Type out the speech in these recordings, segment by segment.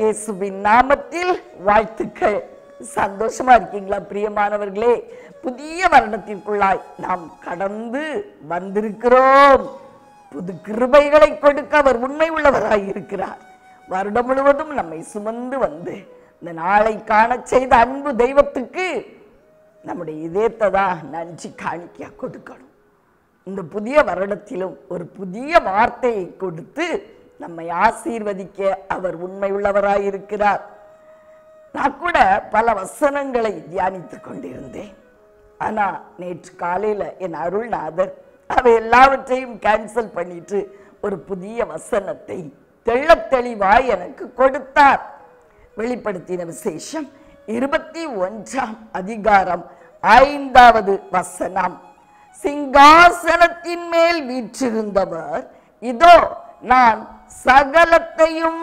இயேசுவின் நாமத்தில் வாழ்த்துக்கள். சந்தோஷமா இருக்கீங்களா பிரியமானவர்களே? புதிய வருடத்திற்குள்ளாய் நாம் கடந்து வந்திருக்கிறோம். புது கிருபைகளை கொடுக்க அவர் உண்மை உள்ளவராய் இருக்கிறார். வருடம் முழுவதும் நம்மை சுமந்து வந்து இந்த நாளை காண செய்த அன்பு தெய்வத்துக்கு நம்முடைய இதயத்தை தான் நன்றி காணிக்கையா கொடுக்கணும். இந்த புதிய வருடத்திலும் ஒரு புதிய வார்த்தையை கொடுத்து நம்மை ஆசீர்வதிக்க அவர் உண்மை உள்ளவராய் இருக்கிறார். நான் கூட பல வசனங்களை தியானித்துக் கொண்டிருந்தேன். ஆனா நேற்று காலையில என் அருள்நாதர் அவை எல்லாவற்றையும் கேன்சல் பண்ணிட்டு ஒரு புதிய வசனத்தை தெள்ளத் தெளிவாய் எனக்கு கொடுத்தார். வெளிப்படுத்தின விசேஷம் 21ஆம் அதிகாரம் 5வது வசனம். சிங்காசனத்தின் மேல் வீற்றிருந்தவர், இதோ நான் சகலத்தையும்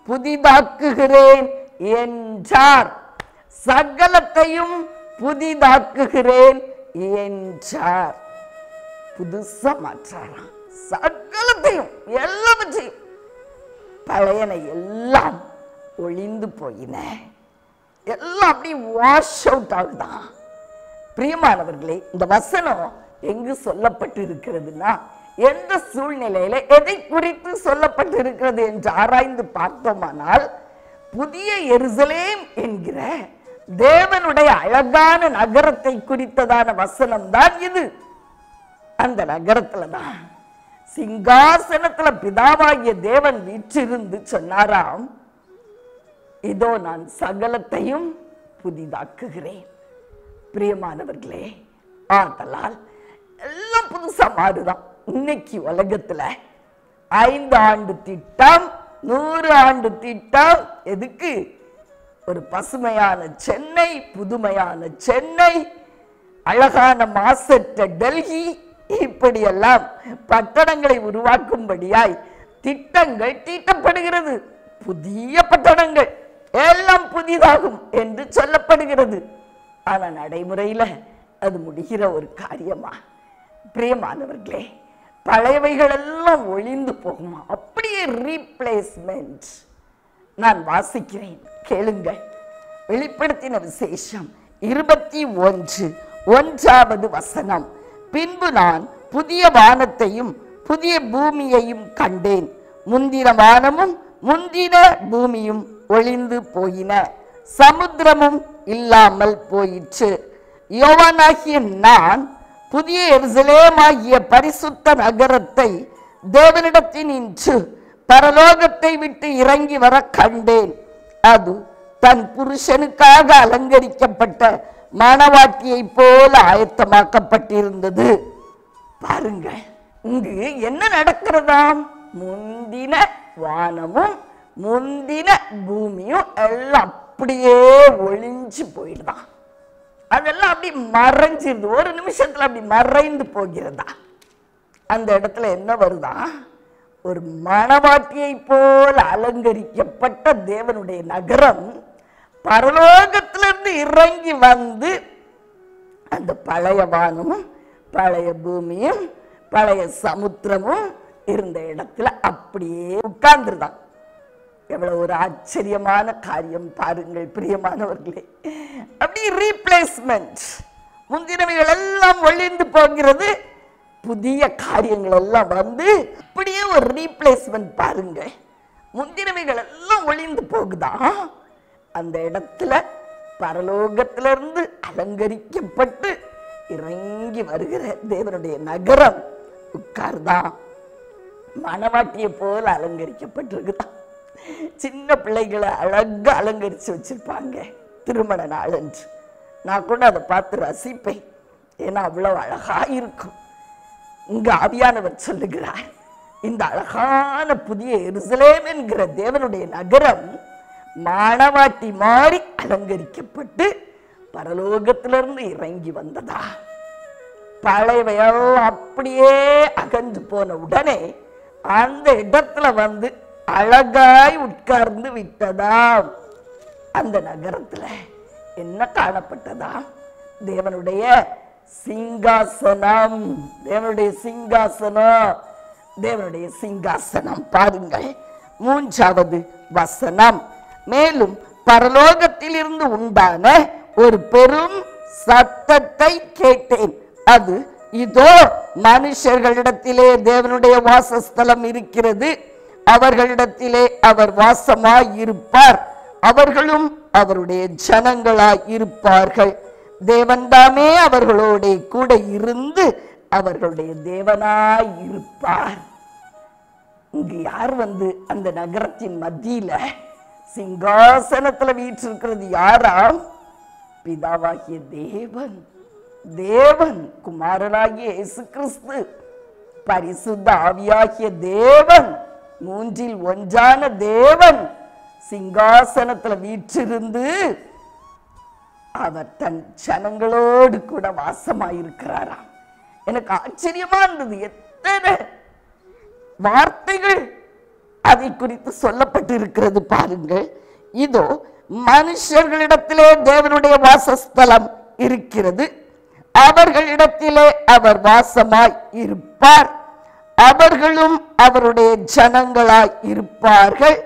புதிதாக்குகிறேன் என்றார். சகலத்தையும் புதிதாக்குகிறேன் என்றார். புதுசா மாற்றாராம். சகலத்தையும், எல்லாவற்றையும். பழையன எல்லாம் ஒளிந்து போயின, எல்லாம் அப்படி வாஷ் அவுட் ஆகுதான். பிரியமானவர்களே, இந்த வசனம் எங்கு சொல்லப்பட்டு இருக்கிறதுனா, எந்த சூழ்நிலையில எதை குறித்து சொல்லப்பட்டு இருக்கிறது என்று ஆராய்ந்து பார்த்தோமானால், புதிய எருசலேம் என்கிற தேவனுடைய அழகான நகரத்தை குறித்ததான வசனம் தான் இது. அந்த நகரத்துல தான் சிங்காசனத்துல பிதாவாகிய தேவன் வீற்றிருந்து சொன்னாராம், இதோ நான் சகலத்தையும் புதிதாக்குகிறேன். பிரியமானவர்களே, ஆதலால் எல்லாம் புதுசா மாறுதான். இன்னைக்கு உலகத்துல 5 ஆண்டு திட்டம், 100 ஆண்டு திட்டம். எதுக்கு? ஒரு பசுமையான சென்னை, புதுமையான சென்னை, அழகான மாசற்ற டெல்லி, இப்படியெல்லாம் பட்டணங்களை உருவாக்கும்படியாய் திட்டங்கள் தீட்டப்படுகிறது. புதிய பட்டணங்கள் எல்லாம் புதிதாகும் என்று சொல்லப்படுகிறது. ஆனா நடைமுறையில அது முடிகிற ஒரு காரியமா? பிரியமானவர்களே, பழையவைகள் எல்லாம் ஒளிந்து போகுமா? அப்படியே ரீப்ளேஸ்மெண்ட். நான் வாசிக்கிறேன், கேளுங்கள். வெளிப்படுத்தின விசேஷம் 21:1வது வசனம். பின்பு நான் புதிய வானத்தையும் புதிய பூமியையும் கண்டேன். முந்தின வானமும் முந்தின பூமியும் ஒளிந்து போயின, சமுத்திரமும் இல்லாமல் போயிற்று. யோவானாகிய நான் புதிய எருசலேமாகிய பரிசுத்த நகரத்தை தேவனிடத்தினின்று பரலோகத்தை விட்டு இறங்கி வர கண்டேன். அது தன் புருஷனுக்காக அலங்கரிக்கப்பட்ட மணவாட்டியை போல ஆயத்தமாக்கப்பட்டிருந்தது. பாருங்க, இங்கு என்ன நடக்கிறதாம்? முந்தின வானமும் முந்தின பூமியும் எல்லாம் அப்படியே ஒளிஞ்சு போயிடுதான். அதெல்லாம் அப்படி மறைஞ்சிருது, ஒரு நிமிஷத்துல அப்படி மறைந்து போகிறதா. அந்த இடத்துல என்ன வருதா? ஒரு மணவாட்டியை போல அலங்கரிக்கப்பட்ட தேவனுடைய நகரம் பரலோகத்திலிருந்து இறங்கி வந்து அந்த பழைய வானமும் பழைய பூமியும் பழைய சமுத்திரமும் இருந்த இடத்துல அப்படியே உட்கார்ந்துருதான். எவ்வளவு ஒரு ஆச்சரியமான காரியம் பாருங்கள் பிரியமானவர்களே. அப்படி ரீப்ளேஸ்மெண்ட். முந்தினவைகள் எல்லாம் ஒளிந்து போகிறது, புதிய காரியங்கள் எல்லாம் வந்து அப்படியே ஒரு ரீப்ளேஸ்மெண்ட். பாருங்க, முந்தினவைகள் எல்லாம் ஒளிந்து போகுதா. அந்த இடத்துல பரலோகத்திலிருந்து அலங்கரிக்கப்பட்டு இறங்கி வருகிற தேவனுடைய நகரம் உட்கார்தான். மணவாட்டியை போல அலங்கரிக்கப்பட்டிருக்குதான். சின்ன பிள்ளைகளை அழகா அலங்கரிச்சு வச்சிருப்பாங்க திருமண நாள் என்று. நான் கூட அதை பார்த்து ரசிப்பேன், ஏன்னா அவ்வளவு அழகா இருக்கும். இங்க ஆவியானவர் சொல்லுகிறார், இந்த அழகான புதிய எருசலேம் என்கிற தேவனுடைய நகரம் மணவாட்டி மாறி அலங்கரிக்கப்பட்டு பரலோகத்திலிருந்து இறங்கி வந்ததா. பழையவையெல்லாம் அப்படியே அகன்று போன உடனே அந்த இடத்துல வந்து அழகாய் உட்கார்ந்து விட்டதாம். அந்த நகரத்துல என்ன காணப்பட்டதா? தேவனுடைய சிங்காசனம். தேவனுடைய சிங்காசனம், தேவனுடைய சிங்காசனம். பாருங்கள் 3வது வசனம். மேலும் பரலோகத்தில் இருந்து உண்டான ஒரு பெரும் சத்தத்தை கேட்டேன். அது, இதோ மனுஷர்களிடத்திலே தேவனுடைய வாசஸ்தலம் இருக்கிறது, அவர்களிடத்திலே அவர் வாசமாய் இருப்பார், அவர்களும் அவருடைய ஜனங்களாய் இருப்பார்கள். தேவன் தாமே அவர்களோட கூட இருந்து அவர்களுடைய தேவனாய் இருப்பார். இங்கு யார் வந்து அந்த நகரத்தின் மத்தியில சிங்காசனத்துல வீற்றிருக்கிறது யாராம்? பிதாவாகிய தேவன். தேவன் குமாரனாகிய இயேசு கிறிஸ்து, பரிசுத்த ஆவியாகிய தேவன், மூன்றில் ஒன்றான தேவன் சிங்காசனத்துல வீற்றிருந்து அவர் தன் ஜனங்களோடு கூட வாசமாயிருக்கிறாராம். எனக்கு ஆச்சரியமா இருந்தது. எத்தனை வார்த்தைகள் அதை குறித்து சொல்லப்பட்டு இருக்கிறது பாருங்கள். இதோ மனுஷர்களிடத்திலே தேவனுடைய வாசஸ்தலம் இருக்கிறது, அவர்களிடத்திலே அவர் வாசமாய் இருப்பார், அவர்களும் அவருடைய ஜனங்களாய் இருப்பார்கள்.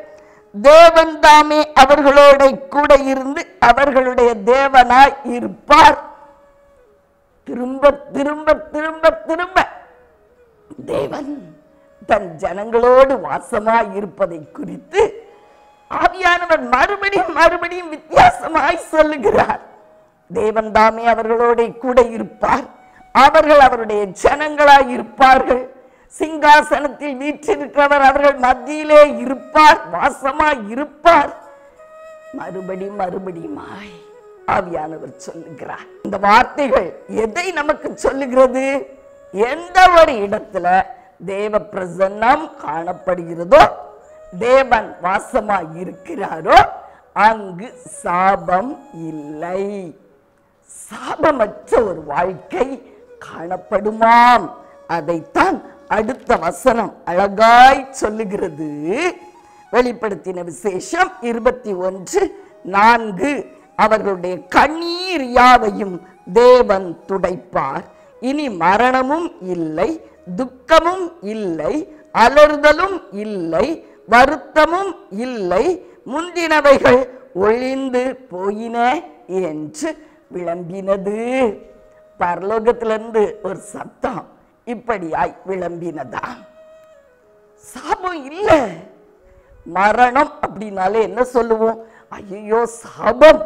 தேவன் தாமே அவர்களோட கூட இருந்து அவர்களுடைய தேவனாய் இருப்பார். திரும்ப திரும்ப திரும்ப திரும்ப தேவன் தன் ஜனங்களோடு வாசமாய் இருப்பதை குறித்து ஆவியானவர் மறுபடியும் மறுபடியும் வித்தியாசமாய் சொல்லுகிறார். தேவன் தாமே அவர்களோட கூட இருப்பார், அவர்கள் அவருடைய ஜனங்களாய் இருப்பார்கள், சிங்காசனத்தில் வீற்றிருக்கிறவர் அவர்கள் மத்தியிலே இருப்பார், வாசமாய் இருப்பார். மறுபடியும் மறுபடியுமாய் ஆவியானவர் சொல்லுகிறார். இந்த வார்த்தைகள் எதை நமக்கு சொல்லுகிறது? எந்த ஒரு இடத்துல தேவ பிரசன்னம் காணப்படுகிறதோ, தேவன் வாசமாய் இருக்கிறாரோ, அங்கு சாபம் இல்லை. சாபமற்ற ஒரு வாழ்க்கை காணப்படுமாம். அதைத்தான் அடுத்த வசனம் அழகாய் சொல்லுகிறது. வெளிப்படுத்தின விசேஷம் 21:4, அவர்களுடைய கண்ணீர் யாவையும் தேவன் துடைப்பார், இனி மரணமும் இல்லை, துக்கமும் இல்லை, அலறுதலும் இல்லை, வருத்தமும் இல்லை, முந்தினவைகள் ஒழிந்து போயின என்று விளம்பினது. பரலோகத்திலிருந்து ஒரு சத்தம் இப்படியாய் விளம்பினதா. சாபம் இல்ல. மரணம் அப்படின்னாலே என்ன சொல்லுவோம்? ஐயோ சாபம்,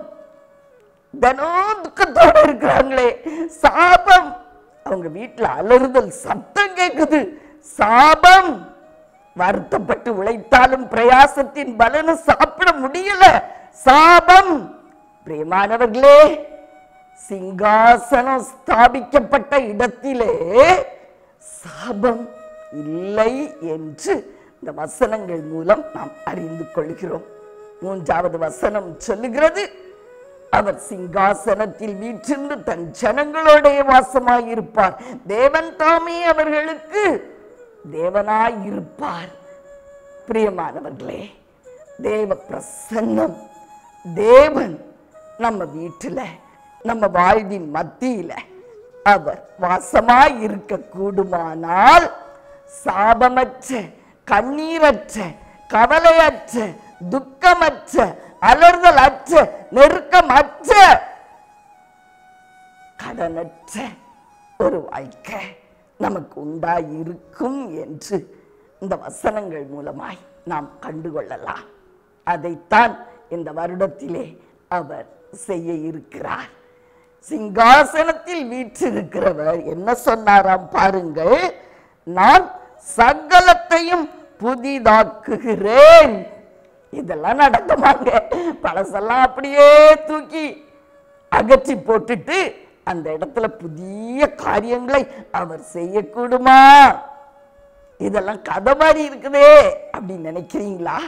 தினம் துக்கத்தோடு இருக்கிறாங்களே, சாபம். அவங்க வீட்டுல அலறுதல் சத்தம் கேக்குது, சாபம். வருத்தப்பட்டு உழைத்தாலும் பிரயாசத்தின் பலனை சாப்பிட முடியல, சாபம். பிரியமானவர்களே, சிங்காசனம் ஸ்தாபிக்கப்பட்ட இடத்திலே சாபம் இல்லை என்று இந்த வசனங்கள் மூலம் நாம் அறிந்து கொள்கிறோம். 3வது வசனம் சொல்லுகிறது, அவர் சிங்காசனத்தில் வீற்றிருந்து தன் ஜனங்களோட வாசமாயிருப்பார், தேவன் தாமே அவர்களுக்கு தேவனாயிருப்பார். பிரியமானவர்களே, தேவ பிரசன்னம், தேவன் நம்ம வீட்டுல, நம்ம வாழ்வின் மத்தியில அவர் வாசமாய் இருக்க கூடுமானால், சாபமற்ற, கண்ணீரற்ற, கவலையற்ற, துக்கமற்ற, அலறுதல் அற்ற, நெருக்கமற்ற, கடனற்ற ஒரு வாழ்க்கை நமக்கு உண்டாயிருக்கும் என்று இந்த வசனங்கள் மூலமாய் நாம் கண்டுகொள்ளலாம். அதைத்தான் இந்த வருடத்திலே அவர் செய்ய இருக்கிறார். சிங்காசனத்தில் வீற்றிருக்கிறவர் என்ன சொன்னாராம் பாருங்கள், நான் சகலத்தையும் புதிதாக்குகிறேன். இதெல்லாம் நடக்குமாங்க? பழசெல்லாம் அப்படியே தூக்கி அகற்றி போட்டுட்டு அந்த இடத்துல புதிய காரியங்களை அவர் செய்யக்கூடுமா? இதெல்லாம் கதை மாதிரி இருக்குதே அப்படின்னு நினைக்கிறீங்களா?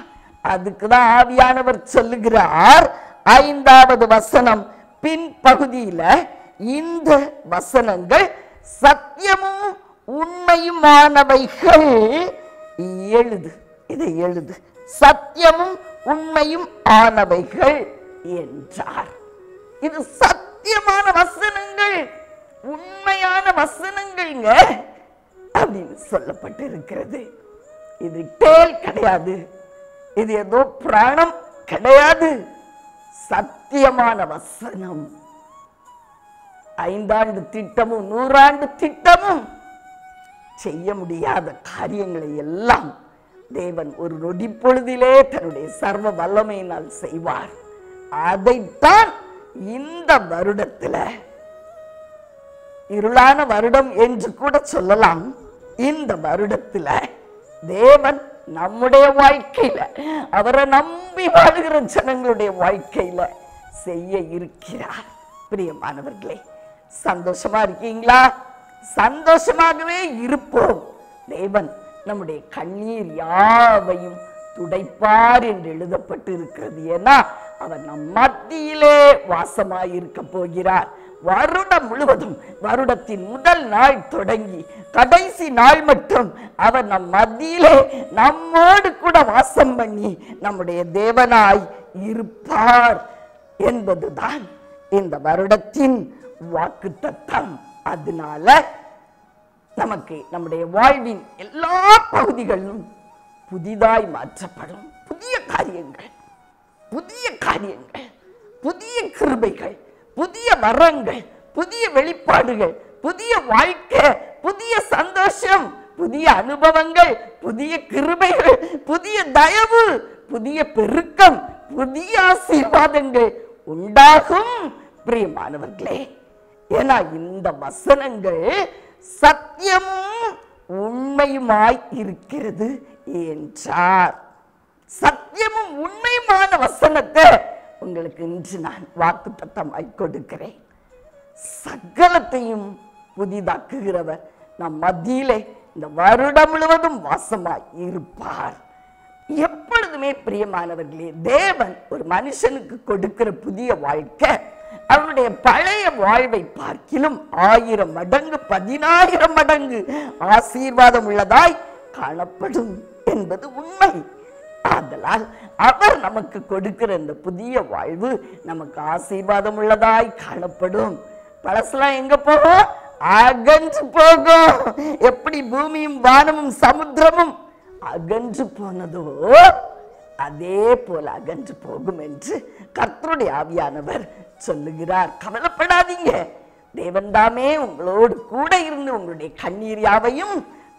அதுக்குதான் ஆவியானவர் சொல்லுகிறார். 5வது வசனம் பின் பகுதியில இந்த வசனங்கள் சத்தியமும் உண்மையுமானவைகள் எழுது, இதை எழுது, சத்தியமும் உண்மையும் ஆனவைகள் என்றார். இது சத்தியமான வசனங்கள், உண்மையான வசனங்கள்ங்க அப்படின்னு சொல்லப்பட்டு இருக்கிறது. இது டேல் கிடையாது, இது ஏதோ பிராணம் கிடையாது. சத்தியமான வசனம். 5 ஆண்டு திட்டமும் 100 ஆண்டு திட்டமும் செய்ய முடியாத காரியங்களை எல்லாம் தேவன் ஒரு நொடி பொழுதிலே தன்னுடைய சர்வ வல்லமையினால் செய்வார். அதைத்தான் இந்த வருடத்துல, இருளான வருடம் என்று கூட சொல்லலாம், இந்த வருடத்துல தேவன் நம்முடைய வாழ்க்கையில, அவரை நம்பி வாழுகிற ஜனங்களுடைய வாழ்க்கையில செய்ய இருக்கிறார். பிரியமானவர்களே, சந்தோஷமா இருக்கீங்களா? சந்தோஷமாகவே இருப்போம். தேவன் நம்முடைய கண்ணீர் யாவையும் துடைப்பார் என்று எழுதப்பட்டு இருக்கிறது. ஏன்னா அவர் நம் மத்தியிலே வாசமாயிருக்க போகிறார். வருடம் முழுவதும், வருடத்தின் முதல் நாள் தொடங்கி கடைசி நாள் மட்டும் அவர் நம் மத்தியிலே நம்மோடு கூட வாசம் பண்ணி நம்முடைய தேவனாய் இருப்பார் என்பதுதான் இந்த வருடத்தின் வாக்குத்தத்தம். அதனால நமக்கு நம்முடைய வாழ்வின் எல்லா பகுதிகளும் புதிதாய் மாற்றப்படும். புதிய காரியங்கள், புதிய காரியங்கள், புதிய கிருபைகள், புதிய வரங்கள், புதிய வெளிப்பாடுகள், புதிய வாழ்க்கை, புதிய சந்தோஷம், புதிய அனுபவங்கள், புதிய கிருபைகள், புதிய தயவு, புதிய பெருக்கம், புதிய ஆசீர்வாதங்கள் உண்டாகும். பிரியமானவர்களே, ஏன்னா இந்த வசனங்கள் சத்தியமும் உண்மையுமாய் இருக்கிறது என்றார். சத்தியமும் உண்மையுமான வசனத்தை உங்களுக்கு இன்று நான் வாக்குத்தத்தமாய் கொடுக்கிறேன். சகலத்தையும் புதிதாக்குகிறவர் நம் மத்தியிலே இந்த வருடம் முழுவதும் வாசமாய் இருப்பார். எப்பொழுதுமே பிரியமானவர்களே, தேவன் ஒரு மனுஷனுக்கு கொடுக்கிற புதிய வாழ்க்கை அவருடைய பழைய வாழ்வை பார்க்கிலும் 1000 மடங்கு 10000 மடங்கு ஆசீர்வாதம் உள்ளதாய் காணப்படும் என்பது உண்மை. ஆதலால் அவர் நமக்கு கொடுக்கிற இந்த புதிய வாழ்வு நமக்கு ஆசீர்வாதம் உள்ளதாய் காணப்படும். பழசெல்லாம் எங்க போகும்? அகன்று போகும். எப்படி பூமியும் வானமும் சமுத்திரமும் அகன்று போனதோ அதே போல அகன்று போகும் என்று கர்த்தருடைய ஆவியானவர் சொல்லுகிறார். கவலைப்படாதீங்க, தேவன் தாமே உங்களோடு கூட இருந்து உங்களுடைய கண்ணீர் யாவையும்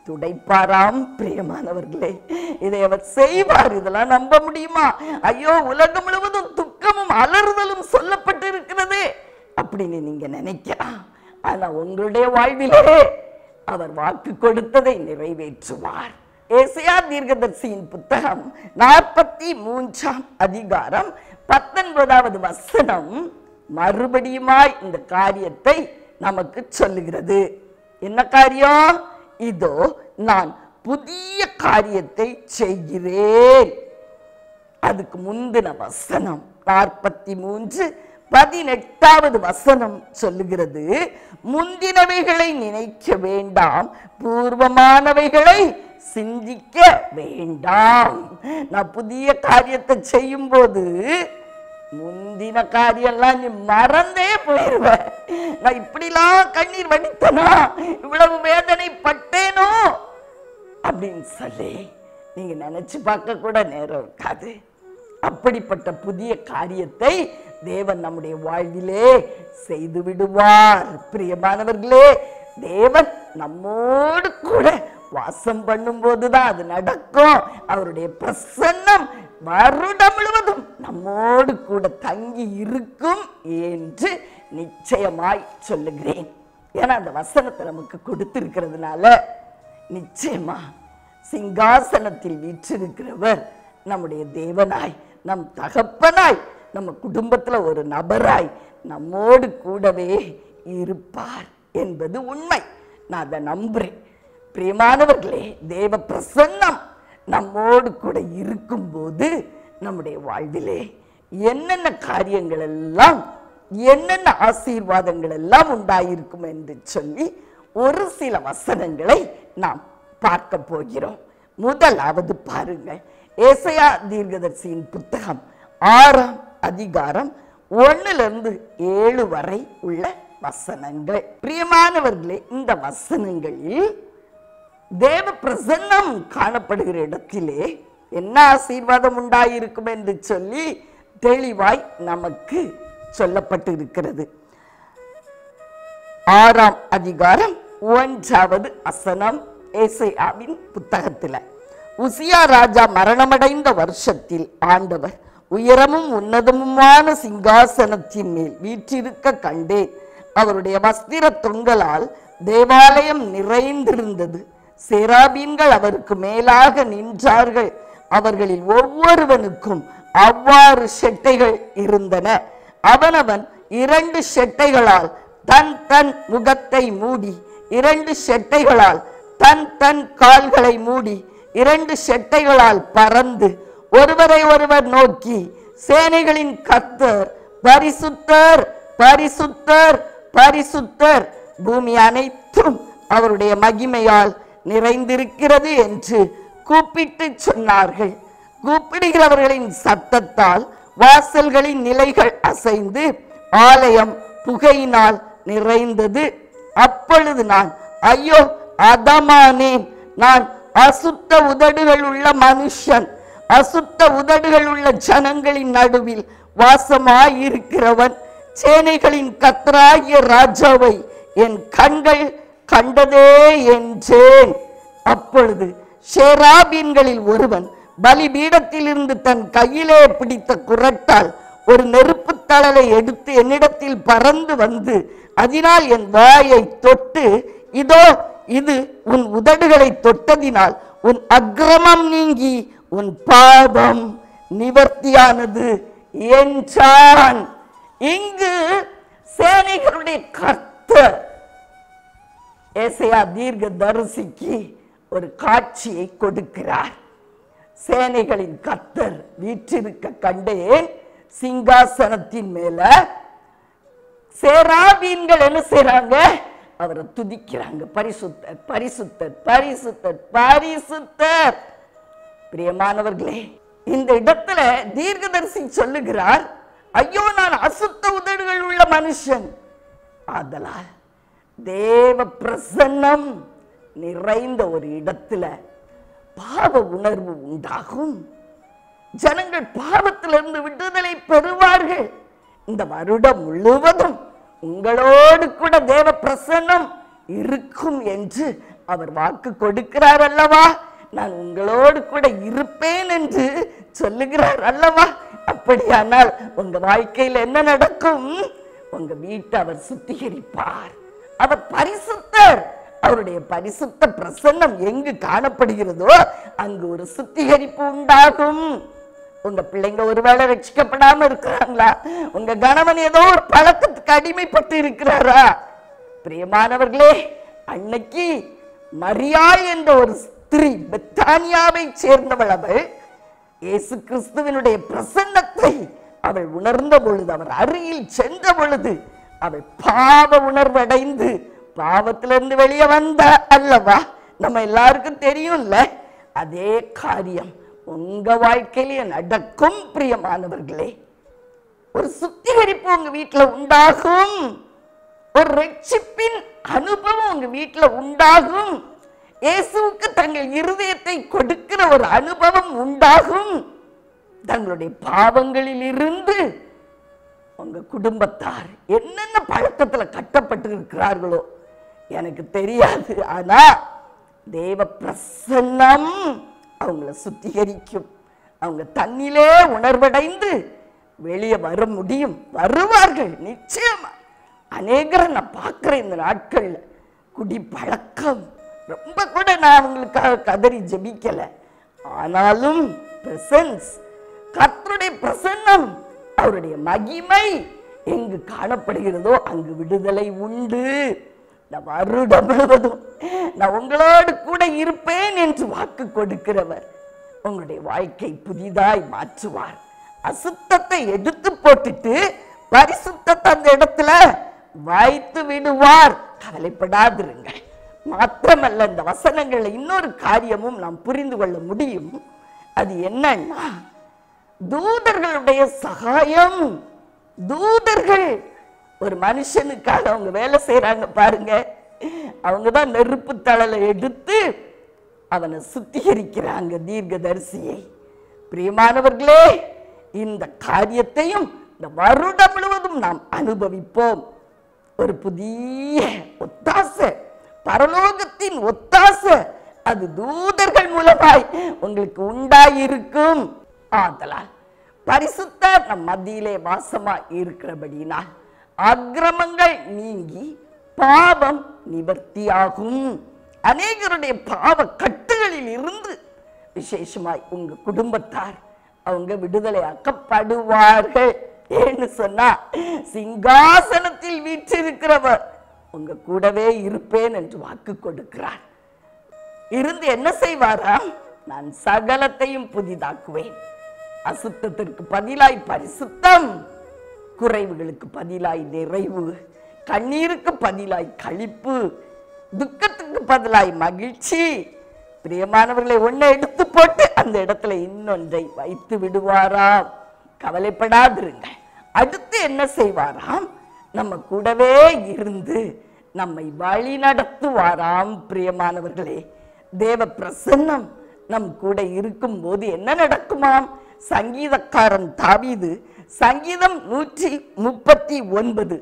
துடைப்பாராம். பிரியமானவர்களே, இதை அவர் செய்வார். இதெல்லாம் நம்ப முடியுமா? ஐயோ, உலகம் முழுவதும் துக்கமும் அலறுதலும் சொல்லப்பட்டு இருக்கிறது அப்படின்னு நீங்க நினைக்கலாம். ஆனா உங்களுடைய வாழ்விலே அவர் வாக்கு கொடுத்ததை நிறைவேற்றுவார். ஏசாயா தீர்க்கதரிசியின் புத்தகம் 43ஆம் அதிகாரம் 19வது வசனம் மறுபடியுமாய் இந்த காரியத்தை நமக்கு சொல்லுகிறது. என்ன காரியம்? இதோ நான் புதிய காரியத்தை செய்கிறேன். அதுக்கு முந்தின வசனம் 43:18வது வசனம் சொல்லுகிறது, முந்தினவைகளை நினைக்க வேண்டாம், பூர்வமானவைகளை சிந்திக்க வேண்டாம். நான் புதிய காரியத்தை செய்யும் போது முந்தின காரியம்லாம் நீ மறந்தே போயிருவ. நான் இப்படிலாம் கண்ணீர் வடித்தனா, இவ்வளவு வேதனை பட்டேனோ அப்படின்னு சொல்லி நீங்க நினைச்சு பார்க்க கூட நேரம் இருக்காது. அப்படிப்பட்ட புதிய காரியத்தை தேவன் நம்முடைய வாழ்விலே செய்து விடுவார். பிரியமானவர்களே, தேவன் நம்மோடு கூட வாசம் பண்ணும் போதுதான் அது நடக்கும். அவருடைய பிரசன்னம் வருடம் முழுவதும் நம்மோடு கூட தங்கி இருக்கும் என்று நிச்சயமாய் சொல்லுகிறேன். ஏன்னா அந்த வசனத்தை நமக்கு கொடுத்திருக்கிறதுனால நிச்சயமா சிங்காசனத்தில் வீற்றிருக்கிறவர் நம்முடைய தேவனாய், நம் தகப்பனாய், நம்ம குடும்பத்துல ஒரு நபராய் நம்மோடு கூடவே இருப்பார் என்பது உண்மை. நான் அதை நம்புறேன். பிரியமானவர்களே, தேவ பிரசன்னம் நம்மோடு கூட இருக்கும் போது நம்முடைய வாழ்விலே என்னென்ன காரியங்கள் எல்லாம், என்னென்ன ஆசீர்வாதங்கள் எல்லாம் உண்டாயிருக்கும் என்று சொல்லி ஒரு சில வசனங்களை நாம் பார்க்க போகிறோம். முதலாவது பாருங்கள், ஏசாயா தீர்க்கதரிசியின் புத்தகம் 6ஆம் அதிகாரம் 1-7 வரை உள்ள வசனங்கள். பிரியமானவர்களே, இந்த வசனங்களில் தேவ பிரசன்னம் காணப்படுகிற இடத்திலே என்ன ஆசீர்வாதம் உண்டாயிருக்கும் என்று சொல்லி தெளிவாய் நமக்கு சொல்லப்பட்டிருக்கிறது. 6ஆம் அதிகாரம் 1வது வசனம் ஏசாயாவின் புத்தகத்தில், உசியா ராஜா மரணமடைந்த வருஷத்தில் ஆண்டவர் உயரமும் உன்னதமுமான சிங்காசனத்தின் மேல் வீற்றிருக்க கண்டேன். அவருடைய வஸ்திர தொங்கலால் தேவாலயம் நிறைந்திருந்தது. சேராபீன்கள் அவருக்கு மேலாக நின்றார்கள். அவர்களில் ஒவ்வொருவனுக்கும் அவ்வாறு செட்டைகள் இருந்தன. அவனவன் 2 செட்டைகளால் தன் தன் முகத்தை மூடி, 2 செட்டைகளால் தன் தன் கால்களை மூடி, 2 செட்டைகளால் பறந்து ஒருவரை ஒருவர் நோக்கி, சேனைகளின் கர்த்தர் பரிசுத்தர், பரிசுத்தர், பரிசுத்தர், பூமி அனைத்தும் அவருடைய மகிமையால் நிறைந்திருக்கிறது என்று கூப்பிட்டு சொன்னார்கள். கூப்பிடுகிறவர்களின் சத்தத்தால் வாசல்களின் நிலைகள் அசைந்து ஆலயம் புகையினால் நிறைந்தது. அப்பொழுது நான், ஐயோ அதமானேன், நான் அசுத்த உதடுகள் உள்ள மனுஷன், அசுத்த உதடுகள் உள்ள ஜனங்களின் நடுவில் வாசமாயிருக்கிறவன். சேனைகளின் கர்த்தராகிய ராஜாவை என் கண்கள் கண்டதே என்றேன். அப்பொழுது சேராபீன்களில் ஒருவன் பலிபீடத்திலிருந்து தன் கையிலே பிடித்த குறட்டால் ஒரு நெருப்பு தழலை எடுத்து என்னிடத்தில் பறந்து வந்து அதனால் என் வாயை தொட்டு, இதோ இது உன் உதடுகளை தொட்டதினால் உன் அக்கிரமம் நீங்கி உன் பாவம் நிவர்த்தியானது என்றான். இங்கு சேனைகளுடைய கர்த்தர் ஏசாயா தீர்க்கதரிசிக்கு ஒரு காட்சியை கொடுக்கிறார். சேனைகளின் கர்த்தர் வீற்றிருக்க கண்டேன். சிங்காசனத்தின் மேல சேராபீன்கள் என்ன செய்றாங்க? அவரை துதிக்கிறாங்க. பரிசுத்தர், பரிசுத்தர், பரிசுத்தர், பரிசுத்தர். பிரியமானவர்களே, இந்த இடத்துல தீர்க்கதரிசி சொல்லுகிறார், ஐயோ நான் அசுத்த உதடுகள் உள்ள மனுஷன், ஆதலால் தேவ பிரசன்னம் நிறைந்த ஒரு இடத்துல பாவ உணர்வு உண்டாகும். ஜனங்கள் பாவத்திலிருந்து விடுதலை பெறுவார்கள். இந்த வருடம் முழுவதும் உங்களோடு கூட தேவ பிரசன்னம் இருக்கும் என்று அவர் வாக்கு கொடுக்கிறார் அல்லவா? நான் உங்களோடு கூட இருப்பேன் என்று சொல்லுகிறார் அல்லவா? அப்படியானால் உங்க வாழ்க்கையில் என்ன நடக்கும்? உங்க வீட்டை அவர் சுத்திகரிப்பார். அவர் பரிசுத்தர். அவருடைய பரிசுத்த பிரசன்னம் எங்கு காணப்படுகிறதோ அங்கு ஒரு சுத்திகரிப்பு உண்டாகும். உங்க பிள்ளைங்க ஒருவேளை ரட்சிக்கப்படாம இருக்கிறாங்களா? உங்க கணவன் ஏதோ ஒரு பழக்கத்துக்கு அடிமைப்பட்டு இருக்கிறாரா? பிரியமானவர்களே, அன்னைக்கு மரியாள் என்ற ஒரு ஸ்திரீ, பெத்தானியாவை சேர்ந்தவள், அவள் இயேசு கிறிஸ்துவினுடைய பிரசன்னத்தை அவள் உணர்ந்த பொழுது, அவர் அருகில் சென்ற பொழுது அவள் பாவ உணர்வடைந்து பாவத்திலிருந்து வெளியே வந்த அல்லவா? நம்ம எல்லாருக்கும் தெரியும்ல. அதே காரியம் உங்க வாழ்க்கையிலே நடக்கும். பிரியமானவர்களே, ஒரு சுத்திகரிப்பு உங்க வீட்டில் உண்டாகும். ஒரு ரட்சிப்பின் அனுபவம் உங்க வீட்டில் உண்டாகும். இயேசுவுக்கு தங்கள் இருதயத்தை கொடுக்கிற ஒரு அனுபவம் உண்டாகும். தங்களுடைய பாவங்களில் இருந்து உங்க குடும்பத்தார் என்னென்ன பழக்கத்துல கட்டப்பட்டு இருக்கிறார்களோ எனக்கு தெரியாது. ஆனா தேவ பிரசன்னம் அவங்கள சுத்திகரிக்கும். அவங்க தன்னிலே உணர்வடைந்து வெளியே வர முடியும். வருவார்கள் நிச்சயமா. அநேகரை நான் பார்க்கிறேன் இந்த நாட்கள்ல. குடி பழக்கம் ரொம்ப கூட நான் அவங்களுக்காக கதறி ஜெபிக்கல. ஆனாலும் பிரசன்ஸ், கர்த்தருடைய பிரசன்னம், அவருடைய மகிமை எங்கு காணப்படுகிறதோ அங்கு விடுதலை உண்டு. இந்த வருடம் முழுவதும் நான் உங்களோடு கூட இருப்பேன் என்று வாக்கு கொடுக்கிறவர் உங்களுடைய வாழ்க்கை புதிதாய் மாற்றுவார். அசுத்தத்தை எடுத்து போட்டுட்டு பரிசுத்தத்தை அந்த இடத்துல வைத்து விடுவார். கவலைப்படாதிருங்க. மாத்திரமல்ல, இந்த வசனங்கள்ல இன்னொரு காரியமும் நாம் புரிந்து கொள்ள முடியும். அது என்னன்னா, தூதர்களுடைய சகாயம். தூதர்கள் ஒரு மனுஷனுக்காக அவங்க வேலை செய்யறாங்க பாருங்க. அவங்கதான் நெருப்பு தழலை எடுத்து அவனை சுத்திகரிக்கிறாங்க. தீர்க்கதரிசியை பிரியமானவர்களே, இந்த காரியத்தையும் இந்த வருடம் முழுவதும் நாம் அனுபவிப்போம். ஒரு புதிய ஒத்தாசை, பரலோகத்தின் ஒத்தாசை, அது தூதர்கள் மூலமாய் உங்களுக்கு உண்டாயிருக்கும். ஆதலால் பரிசுத்தர் நம் மத்தியிலே வாசமாய் இருக்கிறபடினால் அக்கிரமங்கள் நீங்கி பாவம் நிவர்த்தியாகும். அநேகருடைய பாவ கட்டுகளில் இருந்து விசேஷமாய் உங்க குடும்பத்தார் அவங்க விடுதலையாக்கப்படுவார்கள். ஏன்னு சொன்னா, சிங்காசனத்தில் வீற்றிருக்கிறவர் உங்க கூடவே இருப்பேன் என்று வாக்கு கொடுக்கிறார். இருந்து என்ன செய்வாராம்? நான் சகலத்தையும் புதிதாக்குவேன். அசுத்தத்திற்கு பதிலாய் பரிசுத்தம், குறைவுகளுக்கு பதிலாய் நிறைவு, கண்ணீருக்கு பதிலாய் களிப்பு, துக்கத்துக்கு பதிலாய் மகிழ்ச்சி. பிரியமானவர்களை, ஒன்றை எடுத்து போட்டு அந்த இடத்துல இன்னொன்றை வைத்து விடுவாராம். கவலைப்படாதிருங்க. அடுத்து என்ன செய்வாராம்? நம்ம கூடவே இருந்து நம்மை வழி நடத்துவாராம். பிரியமானவர்களே, தேவ பிரசன்னம் நம் கூட இருக்கும் போது என்ன நடக்குமாம்? சங்கீதக்காரன் தாவீது சங்கீதம் 139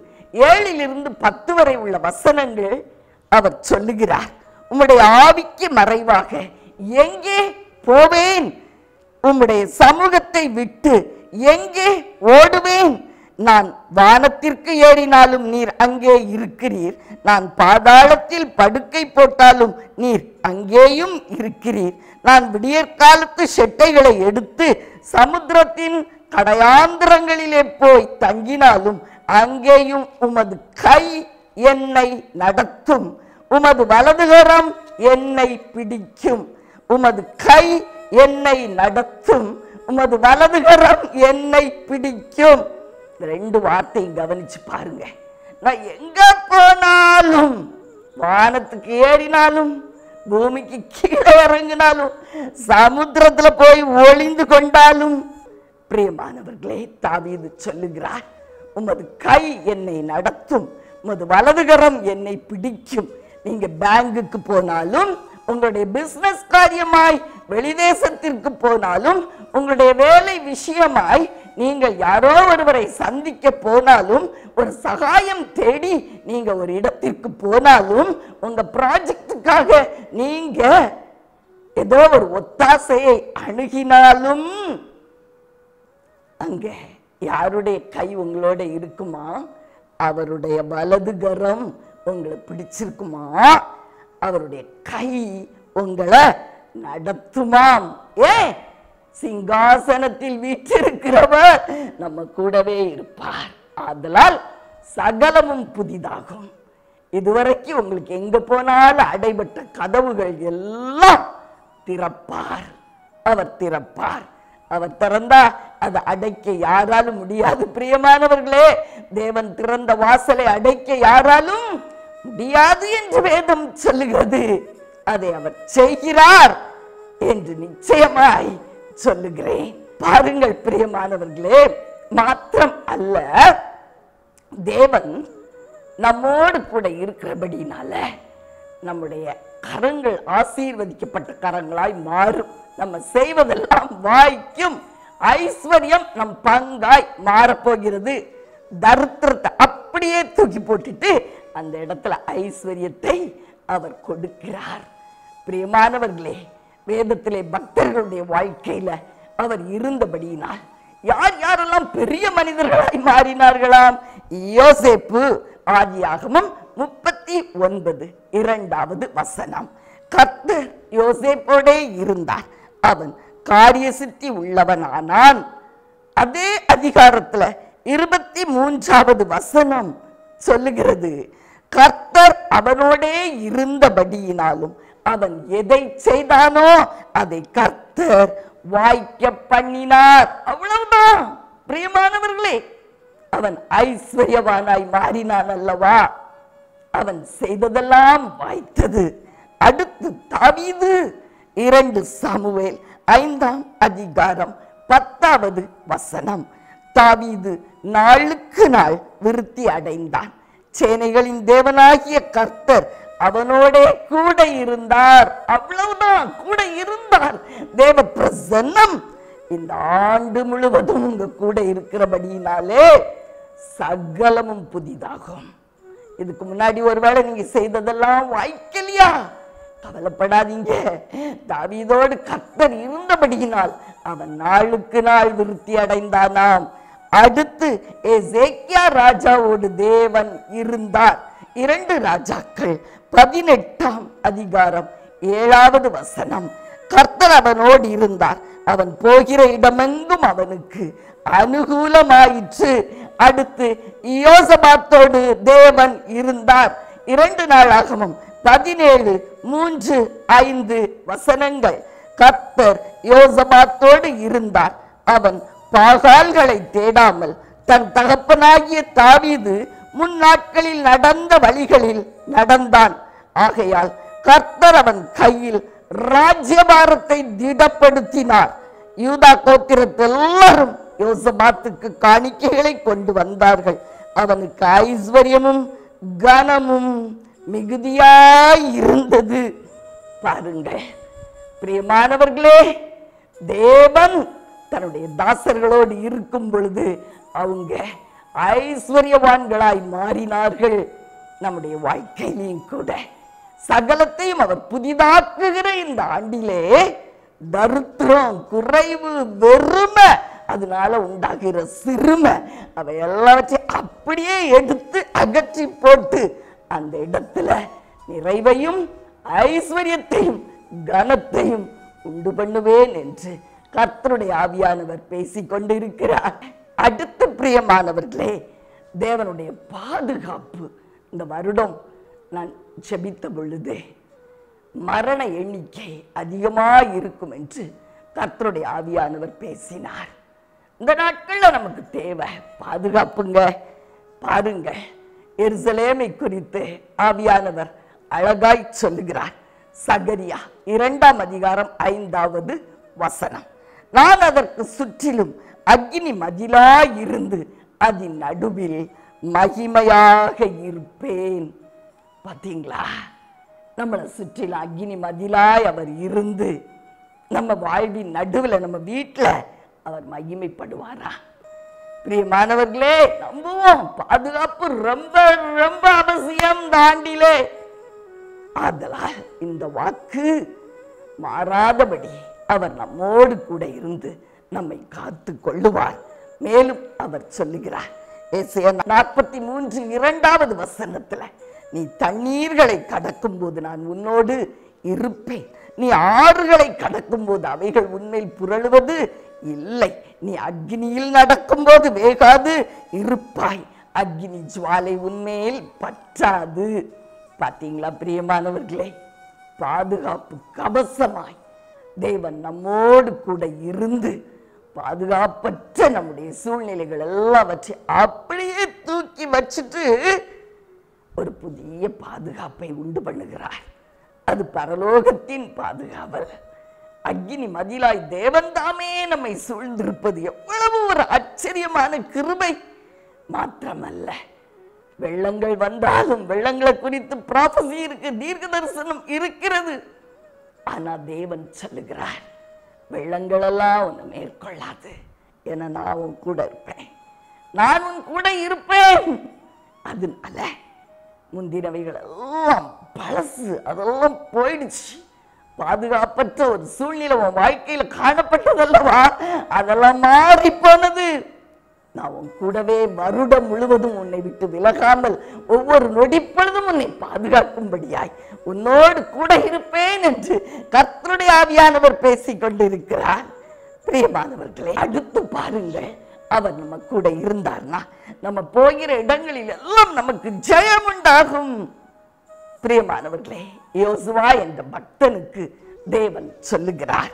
7 10 வரை உள்ள வசனங்கள் அவர் சொல்லுகிறார். உம்முடைய ஆவிக்கு மறைவாக எங்கே போவேன்? உம்முடைய சமூகத்தை விட்டு எங்கே ஓடுவேன்? நான் வானத்திற்கு ஏறினாலும் நீர் அங்கே இருக்கிறீர். நான் பாதாளத்தில் படுக்கை போட்டாலும் நீர் அங்கேயும் இருக்கிறீர். நான் விடியற்காலத்து செட்டைகளை எடுத்து சமுத்திரத்தின் கடையாந்திரங்களிலே போய் தங்கினாலும் அங்கேயும் உமது கை என்னை நடத்தும். உமது வலதுகரம் என்னை பிடிக்கும். உமது கை என்னை நடத்தும். உமது வலதுகரம் என்னை பிடிக்கும். ரெண்டு வார்த்தை கவனிச்சு பாருங்க. நான் எங்க போனாலும், வானத்துக்கு ஏறினாலும், பூமிக்கு கீழே இறங்கினாலும், சமுத்திரத்துல போய் ஒளிந்து கொண்டாலும், பிரியமானவர்களே, தாவீது சொல்லுகிறார், உமது கை என்னை நடத்தும், உமது வலதுகரம் என்னை பிடிக்கும். நீங்க பேங்குக்கு போனாலும், உங்களுடைய பிசினஸ் காரியமாய் வெளிதேசத்திற்கு போனாலும், உங்களுடைய வேலை விஷயமாய் நீங்கள் யாரோ ஒருவரை சந்திக்க போனாலும், ஒரு சகாயம் தேடி நீங்க ஒரு இடத்திற்கு போனாலும், உங்க ப்ராஜெக்டுக்காக நீங்க ஏதோ ஒரு ஒத்தாசையை அணுகினாலும், அங்க யாருடைய கை உங்களோட இருக்குமா? அவருடைய வலதுகரம் உங்களை பிடிச்சிருக்குமா? அவருடைய கை உங்களை நடத்துமாம். ஏன்? சிங்காசனத்தில் வீற்றிருக்கிறவர் நம்ம கூடவே இருப்பார். ஆதலால் சகலமும் புதிதாகும். இதுவரைக்கும் உங்களுக்கு எங்க போனாலும் அடைபட்ட கதவுகள் எல்லாம் திறப்பார். அவர் திறப்பார். அவர் திறந்தா அதை அடைக்க யாராலும் முடியாது. பிரியமானவர்களே, தேவன் திறந்த வாசலை அடைக்க யாராலும் முடியாது என்று வேதம் சொல்லுகிறது. அதை அவர் செய்கிறார் என்று நிச்சயமாய் சொல்லுகிறேன். பாருங்கள் பிரியமானவர்களே, மாத்திரம் அல்ல, தேவன் நம்மோடு கூட இருக்கிறபடினால நம்முடைய கரங்கள் ஆசீர்வதிக்கப்பட்ட கரங்களாய் மாறும். நம்ம செய்வதெல்லாம் வாய்க்கும். ஐஸ்வர்யம் நம் பங்காய் மாறப்போகிறது. தரித்திரத்தை அப்படியே தூக்கி போட்டுட்டு அந்த இடத்துல ஐஸ்வர்யத்தை அவர் கொடுக்கிறார். பிரியமானவர்களே, வேதத்திலே பக்தர்களுடைய வாழ்க்கையில அவர் இருந்தபடியினால் யார் யாரெல்லாம் பெரிய மனிதர்களாய் மாறினார்களாம்? யோசேப்பு, ஆதியாகமம் 39 2வது வசனம். கர்த்தர் யோசேப்போடே இருந்தார், அவன் காரிய சித்தி உள்ளவனானான். அதே அதிகாரத்துல 23வது வசனம் சொல்லுகிறது, கர்த்தர் அவனோடே இருந்தபடியினாலும் அவன் எதை செய்தானோ அதை கர்த்தர் வாய்க்க பண்ணினார். அவ்வளவுதான் பிரியமானவர்களே. அவன் ஐஸ்வர்யவானாய் மாறினான் அல்லவா? அவன் செய்ததெல்லாம் வாய்த்தது. அடுத்து தாவீது, 2 சாமுவேல் 5ஆம் அதிகாரம் 10வது வசனம். தாவீது நாளுக்கு நாள் விருத்தி அடைந்தான். சேனைகளின் தேவனாகிய கர்த்தர் அவனோட கூட இருந்தார். அவ்வளவுதான், கூட இருந்தார். தேவ பிரசன்னம் இந்த ஆண்டு முழுவதும் உங்க கூட இருக்கிறபடியினாலே சகலமும் புதிதாகும். இதுக்கு முன்னாடி ஒருவேளை நீங்க செய்ததெல்லாம் வாய்க்கலையா? கவலைப்படாதீங்க. தாவீதோடு கர்த்தர் இருந்தபடியினால் அவன் நாளுக்கு நாள் விருத்தி அடைந்தானாம். அடுத்து எசேக்கியா ராஜாவோடு தேவன் இருந்தார். 2 ராஜாக்கள் 18ஆம் அதிகாரம் 7வது வசனம். கர்த்தர் அவனோடு இருந்தார், அவன் போகிற இடமெங்கும் அவனுக்கு அனுகூலமாயிற்று. அடுத்து யோசபாத்தோடு தேவன் இருந்தார். 2 நாளாகமம் 17:3-5 வசனங்கள். கர்த்தர் யோசபாத்தோடு இருந்தார், அவன் பாகால்களை தேடாமல் தன் தகப்பனாகிய தாவீது முன்னாட்களில் நடந்த வழிகளில் நடந்தான். ஆகையால் கர்த்தர் அவன் கையில் ராஜ்யபாரத்தை திடப்படுத்தினார். யூதா கோத்திரத்தில் எல்லாரும் யோசபாத்துக்கு காணிக்கைகளை கொண்டு வந்தார்கள். அவனுக்கு ஐஸ்வர்யமும் கனமும் மிகுதியாய் இருந்தது. பாருங்கள் பிரியமானவர்களே, தேவன் தன்னுடைய தாசர்களோடு இருக்கும் பொழுது அவங்க ஐஸ்வர்யவான்களாய் மாறினார்கள். நம்முடைய வாழ்க்கையிலையும் கூட சகலத்தையும் அவர் புதிதாக்குகிற இந்த ஆண்டிலே தரித்திரம், குறைவு, வெறுமை, அதனால உண்டாகிற சிறுமை, அவை எல்லாவற்றையும் அப்படியே எடுத்து அகற்றி போட்டு அந்த இடத்துல நிறைவையும் ஐஸ்வர்யத்தையும் கனத்தையும் உண்டு பண்ணுவேன் என்று கர்த்தருடைய ஆவியானவர் பேசிக்கொண்டிருக்கிறார். அடுத்து பிரியமானவர்களே, தேவனுடைய பாதுகாப்பு. இந்த வருடம் நான் ஜெபித்த பொழுது மரண எண்ணிக்கை அதிகமாக இருக்கும் என்று கர்த்தருடைய ஆவியானவர் பேசினார். இந்த நாட்கள்ல நமக்கு தேவை பாதுகாப்புங்க. பாருங்க, எருசலேமை குறித்து ஆவியானவர் அழகாய் சொல்லுகிறார். சகரியா 2ஆம் அதிகாரம் 5வது வசனம். நான் அதற்கு சுற்றிலும் அக்கினி மதிலாய் இருந்து அதன் நடுவில் மகிமையாக இருப்பேன். பார்த்தீங்களா, நம்மளை சுற்றிலும் அக்கினி மதிலாய் அவர் இருந்து நம்ம வாழ்வின் நடுவில் நம்ம வீட்டில் அவர் மகிமைப்படுவாரா? பிரியமானவர்களே, நம்புவோம், பாதுகாப்பு ரொம்ப ரொம்ப அவசியம் தாண்டிலே. ஆதலால் இந்த வாக்கு மாறாதபடி அவர் நம்மோடு கூட இருந்து நம்மை காத்து கொள்ளுவார். மேலும் அவர் சொல்லுகிறார், ஏசாயா 43:2வது வசனத்துல, நீ தண்ணீர்களை கடக்கும் போது நான் உன்னோடு இருப்பேன், நீ ஆறுகளை கடக்கும் போது அவைகள் உன்மேல் புரளுவது இல்லை, நீ அக்னியில் நடக்கும் போது வேகாது இருப்பாய், அக்னி ஜுவாலை உன்மேல் பற்றாது. பார்த்தீங்களா பிரியமானவர்களே, பாதுகாப்பு கவசமாய் தேவன் நம்மோடு கூட இருந்து பாதுகாப்பற்ற நம்முடைய சூழ்நிலைகள் எல்லாவற்றை அப்படியே தூக்கி வச்சுட்டு ஒரு புதிய பாதுகாப்பை உண்டு பண்ணுகிறார். அது பரலோகத்தின் பாதுகாவல். அக்கினி மதிலாய் தேவன் தாமே நம்மை சூழ்ந்திருப்பது எவ்வளவு ஒரு ஆச்சரியமான கிருபை. மாத்திரமல்ல, வெள்ளங்கள் வந்தாலும் வெள்ளங்களை குறித்து ப்ராபசி இருக்கு, தீர்க்க தரிசனம் இருக்கிறது. ஆனா தேவன் சொல்லுகிறார், வெள்ளங்கள் எல்லாம் உன்னை மேற்கொள்ளாது, என நான் உன் கூட இருப்பேன், நான் உன் கூட இருப்பேன். அதனால முந்தினவைகள் எல்லாம் பழசு, அதெல்லாம் போயிடுச்சு. பாதுகாப்பற்ற ஒரு சூழ்நிலை உன் வாழ்க்கையில காணப்பட்டதல்லவா, அதெல்லாம் மாறி போனது. நான் உன் கூடவே வருடம் முழுவதும் உன்னை விட்டு விலகாமல் ஒவ்வொரு நொடிப்பொழுதும் உன்னை பாதுகாக்கும்படியாய் உன்னோடு கூட இருப்பேன் என்று கர்த்தருடைய ஆவியானவர் பேசிக் கொண்டிருக்கிறார். பிரியமானவர்களே, அடுத்து பாருங்கள், அவர் நம்ம கூட இருந்தார்னா நம்ம போகிற இடங்களில் எல்லாம் நமக்கு ஜெயம் உண்டாகும். பிரியமானவர்களே, யோசுவா என்ற பக்தனுக்கு தேவன் சொல்லுகிறார்.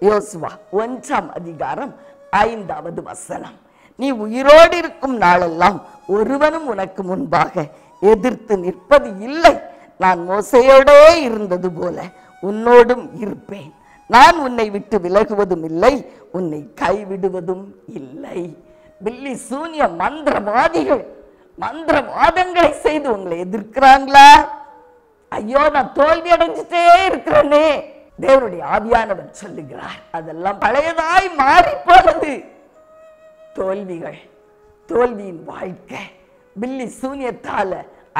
யோசுவா 1ஆம் அதிகாரம் 5வது வசனம். நீ உயிரோடு இருக்கும் நாளெல்லாம் ஒருவனும் உனக்கு முன்பாக எதிர்த்து நிற்பது இல்லை, நான் மோசேயோடே இருந்தது போல உன்னோடும் இருப்பேன், நான் உன்னை விட்டு விலகுவதும் இல்லை, உன்னை கைவிடுவதும் இல்லை. பில்லி சூனிய மந்திரவாதிகள் மந்திரவாதங்களை செய்து உங்களை எதிர்க்கிறாங்களா? ஐயோ, நான் தோல்வி அடைஞ்சிட்டே இருக்கிறேனே, தேவனுடைய ஆவியானவர் சொல்லுகிறார், அதெல்லாம் பழையதாய் மாறி போனது. தோல்விகள், தோல்வியின் வாழ்க்கை, பில்லி சூனியத்தால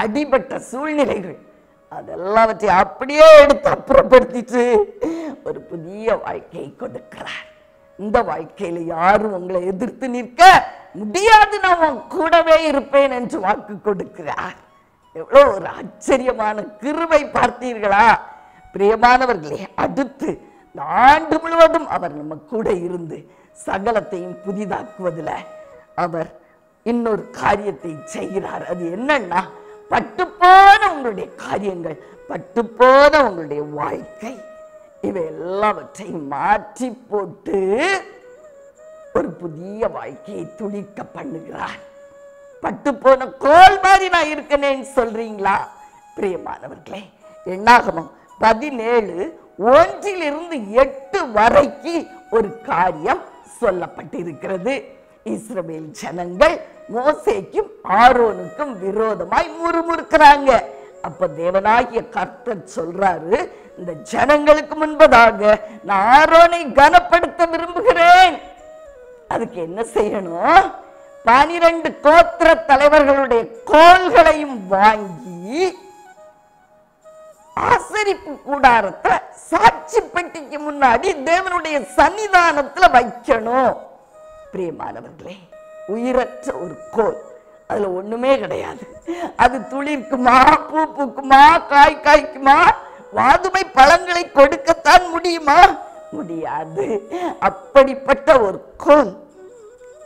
அடிபட்ட சூழ்நிலைகள், அதெல்லாவற்றை அப்படியே எடுத்து அப்புறப்படுத்திட்டு ஒரு புதிய வாழ்க்கையை கொடுக்கிறார். இந்த வாழ்க்கையில யாரும் உங்களை எதிர்த்து நிற்க முடியாது, நான் கூடவே இருப்பேன் என்று வாக்கு கொடுக்கிறார். எவ்வளவு ஒரு ஆச்சரியமான கிருபை பார்த்தீர்களா பிரியமானவர்களே. அடுத்து இந்த ஆண்டு முழுவதும் அவர் நம்ம கூட இருந்து சகலத்தையும் புதிதாக்குவதில் அவர் இன்னொரு காரியத்தை செய்கிறார். அது என்னன்னா, பட்டுப்போன உங்களுடைய காரியங்கள், பட்டுப்போன உங்களுடைய வாழ்க்கை, இவை எல்லாவற்றையும் மாற்றி போட்டு ஒரு புதிய வாழ்க்கையை துளிக்க பண்ணுகிறார். பட்டுப்போன கோல் மாதிரி நான் இருக்கேன்னு சொல்றீங்களா பிரியமானவர்களே? என்னாகமம் 17:1-8 வரைக்கு ஒரு காரியம் சொல்லப்பட்டிருக்கிறது. இஸ்ரவேல் ஜனங்கள் மோசேக்கும் ஆரோனுக்கும் விரோதமாய் முறுமுறுக்கிறாங்க. அப்ப தேவனாகிய கர்த்தர் சொல்றாரு, இந்த ஜனங்களுக்கு முன்பதாக நான் ஆரோனை கனப்படுத்த விரும்புகிறேன். அதுக்கு என்ன செய்யணும்? 12 கோத்திர தலைவர்களுடைய கோல்களையும் வாங்கி ஆசரிப்பு கூடாரத்தை சாட்சி பெட்டிக்கு முன்னாடி தேவனுடைய சன்னிதானத்துல வைக்கணும். பிரியமானவர்களே, உயிரற்ற ஒரு கோல், அதுல ஒண்ணுமே கிடையாது. அது துளிர்க்குமா, பூ பூக்குமா, காய் காய்க்குமா, வாதுமை பழங்களை கொடுக்கத்தான் முடியுமா? முடியாது. அப்படிப்பட்ட ஒரு கோல்.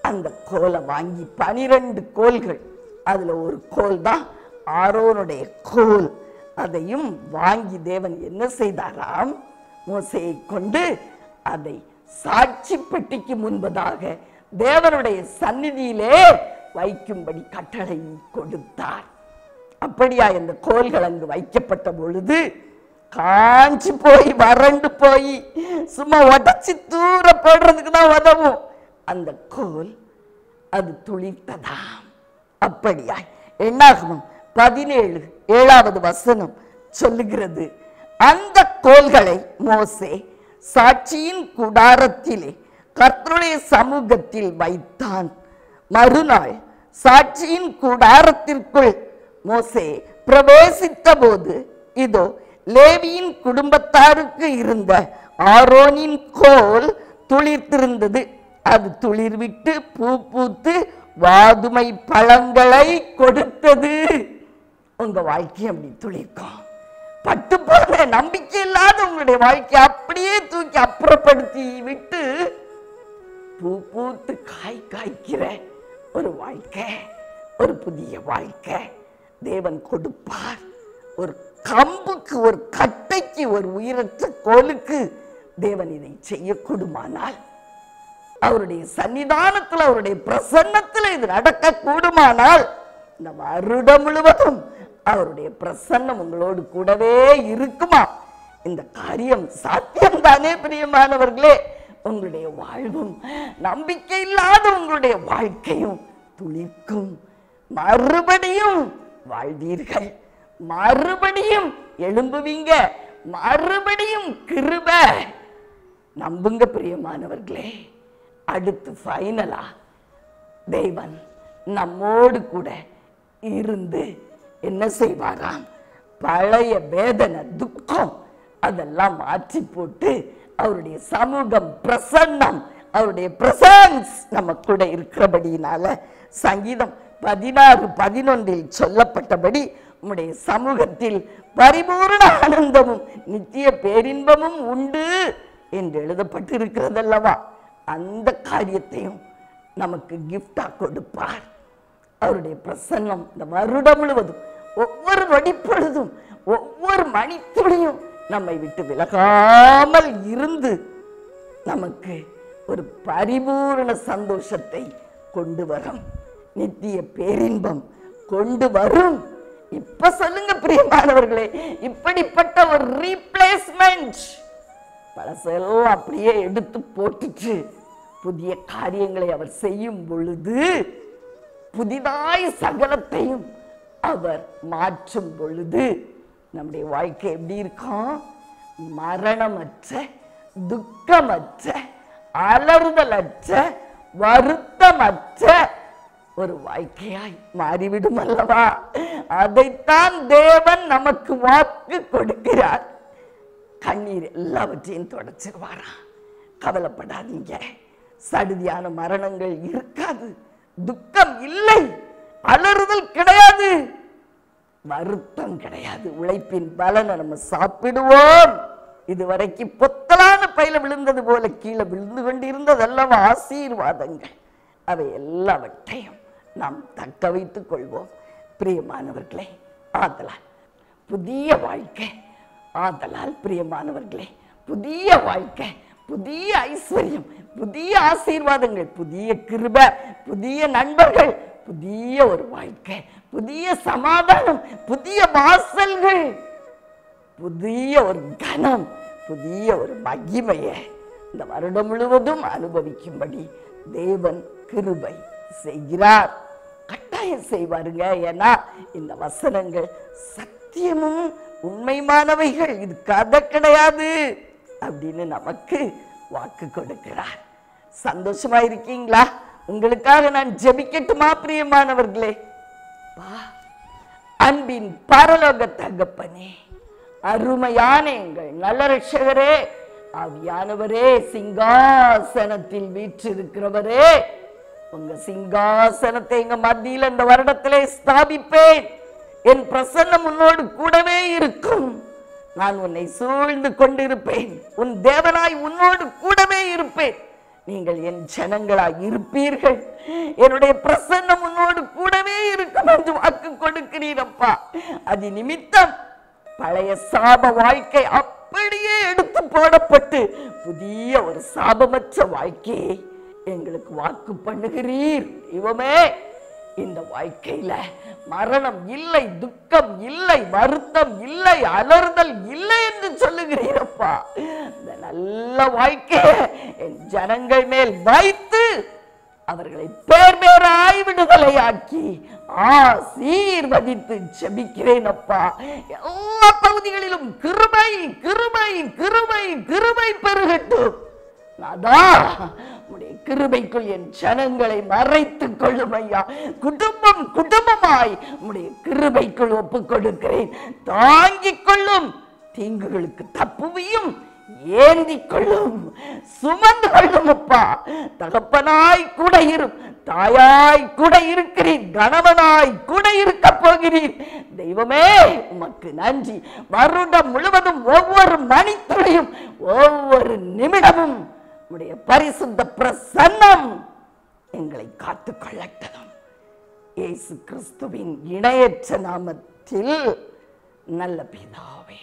அந்த கோலை வாங்கி 12 கோல்கள், அதுல ஒரு கோல் தான் ஆரோனுடைய கோல். அதையும் வாங்கி தேவன் என்ன செய்தாராம்? மோசேயை கொண்டு அதை சாட்சி பெட்டிக்கு முன்பதாக தேவனுடைய சந்நிதியிலே வைக்கும்படி கட்டளை கொடுத்தார். அப்படியா இந்த கோல்கள் அங்கு வைக்கப்பட்ட பொழுது காஞ்சி போய் வறண்டு போய் சும்மா உடச்சி தூர போடுறதுக்கு தான் உதவும் அந்த கோல், அது துளிர்த்ததாம். அப்படியா? என்னாகமம் 17:7 சொல்லுகிறது, அந்த கோல்களை மோசே சாட்சியின் கூடாரத்திலே கர்த்தருடைய சமூகத்தில் வைத்தான். மறுநாள் சாட்சியின் கூடாரத்திற்குள் மோசே பிரவேசித்த போது, இதோ லேவியின் குடும்பத்தாருக்கு இருந்த ஆரோனின் கோல் துளிர்த்திருந்தது. அது துளிர்விட்டு பூ பூத்து வாதுமை பழங்களை கொடுத்தது. உங்க வாழ்க்கை அப்படி துளிர்க்கும். பட்டு போன நம்பிக்கை இல்லாத உங்களுடைய வாழ்க்கை அப்படியே தூக்கி அப்புறப்படுத்தி விட்டு பூ பூத்து காய் காய்க்கிற ஒரு வாழ்க்கை, ஒரு புதிய வாழ்க்கை தேவன் கொடுப்பார். ஒரு கம்புக்கு, ஒரு கட்டைக்கு, ஒரு உயிரற்ற கோலுக்கு தேவன் இதை செய்யக்கூடுமானால், அவருடைய சன்னிதானத்தில், அவருடைய பிரசன்னத்தில் இது நடக்க கூடுமானால், இந்த வருடம் முழுவதும் அவருடைய பிரசன்னம் உங்களோடு கூடவே இருக்குமா? இந்த காரியம் சாத்தியம் தானே பிரியமானவர்களே? உங்களுடைய வாழ்வும், நம்பிக்கை இல்லாத உங்களுடைய வாழ்க்கையும் துளிர்க்கும். மறுபடியும் வாழ்வீர்கள், மறுபடியும் எழும்புவீங்க, மறுபடியும் கிருபை. நம்புங்க பிரியமானவர்களே. அடுத்து ஃபைனலா தேவன் நம்மோடு கூட இருந்து என்ன செய்வாராம்? பழைய வேதனை, துக்கம் அதெல்லாம் மாற்றி போட்டு அவருடைய சமூகம், பிரசன்னம், அவருடைய பிரசன்ஸ் நம்ம கூட இருக்கிறபடினால சங்கீதம் 16:11 சொல்லப்பட்டபடி உம்முடைய சமூகத்தில் பரிபூர்ண ஆனந்தமும் நித்திய பேரின்பமும் உண்டு என்று எழுதப்பட்டிருக்கிறதல்லவா? அந்த காரியத்தையும் நமக்கு கிஃப்டா கொடுப்பார். அவருடைய பிரசன்னம் இந்த வருடம் முழுவதும், ஒவ்வொரு நொடிப்பொழுதும், ஒவ்வொரு மணித்துளியும் நம்மை விட்டு விலகாமல் இருந்து நமக்கு ஒரு பரிபூர்ண சந்தோஷத்தை கொண்டு வரும், நித்திய பேரின்பம் கொண்டு வரும். இப்ப சொல்லுங்க பிரியமானவர்களே, இப்படிப்பட்ட ஒரு ரீப்ளேஸ்மெண்ட், பழசெல்லாம் அப்படியே எடுத்து போட்டுட்டு புதிய காரியங்களை அவர் செய்யும் பொழுது, புதிதாய் அவர் மாற்றும் பொழுது நம்முடைய வாழ்க்கை எப்படி இருக்கும்? மரணமற்ற, துக்கமற்ற, அலறுதலற்ற, வருத்தமற்ற ஒரு வாழ்க்கையாய் மாறிவிடும் அல்லவா? அதைத்தான் தேவன் நமக்கு வாக்கு கொடுக்கிறார். கண்ணீர் எல்லாவற்றையும் தொடச்சிருவாரா? கவலைப்படாதீங்க, சடுதியான மரணங்கள் இருக்காது, துக்கம் இல்லை, அலறுதல் கிடையாது, வருத்தம் கிடையாது. உழைப்பின் பலனை நம்ம சாப்பிடுவோம். இதுவரைக்கும் பொத்தலான பையில விழுந்தது போல கீழே விழுந்து கொண்டிருந்தது அல்லவா ஆசீர்வாதங்கள். அவை எல்லாவற்றையும் நாம் தக்க வைத்துக் கொள்வோம். பிரியமானவர்களே, ஆதலால் புதிய வாழ்க்கை, ஆதலால் பிரியமானவர்களே, புதிய வாழ்க்கை, புதிய ஐஸ்வர்யம், புதிய ஆசீர்வாதங்கள், புதிய கிருபை, புதிய நண்பர்கள், புதிய ஒரு வாழ்க்கை, புதிய சமாதானம், புதிய வாசல்கள், புதிய ஒரு கனம், புதிய ஒரு மகிமையை இந்த வருடம் முழுவதும் அனுபவிக்கும்படி தேவன் கிருபை செய்கிறார். கட்டாயம் செய்வாருங்க. ஏன்னா இந்த வசனங்கள் சத்தியமும் உண்மையானவைகள், இது கதை கிடையாது அப்படின்னு நமக்கு வாக்கு கொடுக்கிறார். சந்தோஷமா இருக்கீங்களா? உங்களுக்காக நான் ஜெபிக்கட்டுமா பிரியமானவர்களே? அன்பின் பரலோக தகப்பனே, அருமையான எங்கள் நல்ல ரட்சகரே, ஆவியானவரே, சிங்காசனத்தில் வீற்றிருக்கிறவரே, உங்க சிங்காசனத்தை எங்க மத்தியில் இந்த வருடத்திலே ஸ்தாபிப்பேன். என் பிரசன்னம் உன்னோடு கூடவே இருக்கும். நான் உன்னை சூழ்ந்து கொண்டிருப்பேன். உன் தேவனாய் உன்னோடு கூடவே இருப்பேன். நீங்கள் என் ஜனங்களாய் இருப்பீர்கள். என்னுடைய பிரசன்னம் உன்னோடு கூடவே இருக்கும் என்று வாக்கு கொடுக்கிறீரப்பா. அது நிமித்தம் பழைய சாப வாழ்க்கை அப்படியே எடுத்து போடப்பட்டு புதிய ஒரு சாபமற்ற வாழ்க்கையை எங்களுக்கு வாக்கு பண்ணுகிறீர். இவமே இந்த வாழ்க்கையில மரணம் இல்லை, துக்கம் இல்லை, வருத்தம் இல்லை, அலறுதல் இல்லை என்று சொல்லுகிறீரப்பா. இந்த நல்ல வாழ்க்கையை என் ஜனங்கள் மேல் வைத்து அவர்களை பேர் பேராய் விடுதலையாக்கி ஆசீர்வதித்து ஜெபிக்கிறேன் அப்பா. எல்லா பகுதிகளிலும் கிருபை கிருபை கிருபை கிருபை பெருகட்டும். உடைய கிருபைக்குள் என் ஜனங்களை மறைத்துக் கொள்ளும் ஐயா. குடும்பம் குடும்பமாய் உடைய கிருபைக்குள் ஒப்புக் கொடுக்கிறேன். தாங்கிக் கொள்ளும், தீங்குகளுக்கு தப்புவியும், ஏந்திக் கொள்ளும், சுமந்து கொள்ளும் அப்பா. தகப்பனாய் கூட இரும், தாயாய் கூட இருக்கிறீர், கணவனாய் கூட இருக்க போகிறீர். தெய்வமே உமக்கு நன்றி. வருடம் முழுவதும் ஒவ்வொரு மணித்துறையும் ஒவ்வொரு நிமிடமும் உடைய பரிசுத்த பிரசன்னம் எங்களை காத்துக் கொள்ளட்டும். இயேசு கிறிஸ்துவின் இணையற்ற நாமத்தில் நல்ல பிதாவே.